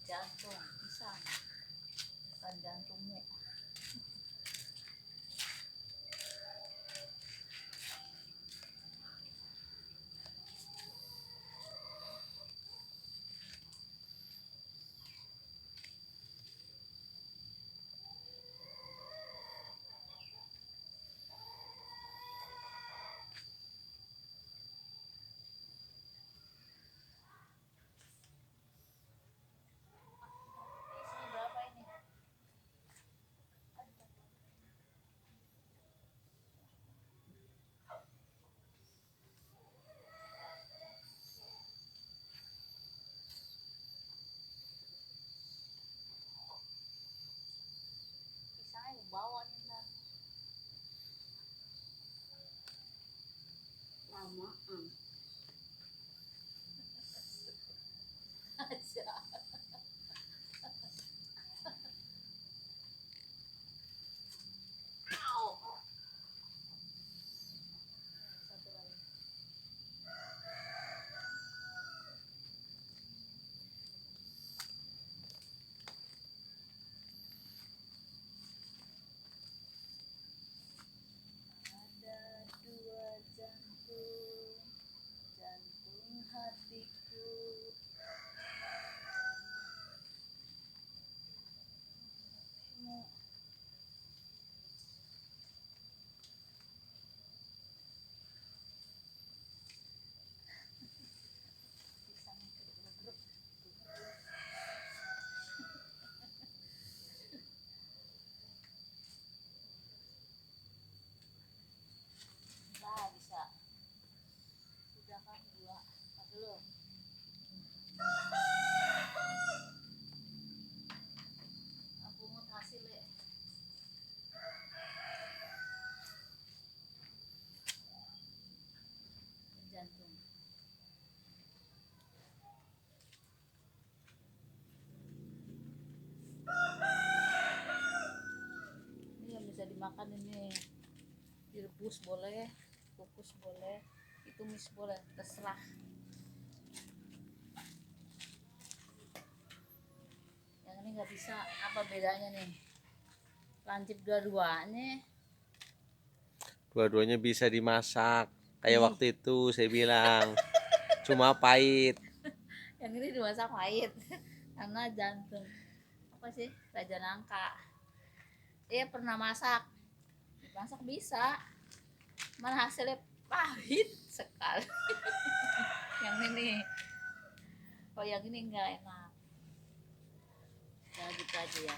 Jantung pisang, bukan jantungmu. Isinya berapa ini? Pisangnya bawa nih ntar. Lamaan. Aja. Satu lagi. Ada dua jantung, jantung hatiku. Mau pisang grup-grup. Nah, bisa. Sudah kan dua. Pas dulu. Aku mau hasil ya. Jantung. Ini yang bisa dimakan ini. Direbus boleh, kukus boleh, ditumis boleh, terserah. Yang ini nggak bisa. Apa bedanya nih? Lancip dua-duanya. Dua-duanya bisa dimasak. Kayak waktu itu saya bilang. Cuma pahit. Yang ini dimasak pahit karena jantung. Apa sih? Raja nangka. Dia pernah masak. Dimasak bisa. Mana hasilnya pahit sekali. Yang ini. Oh, yang ini enggak enak. Ya gitu aja ya.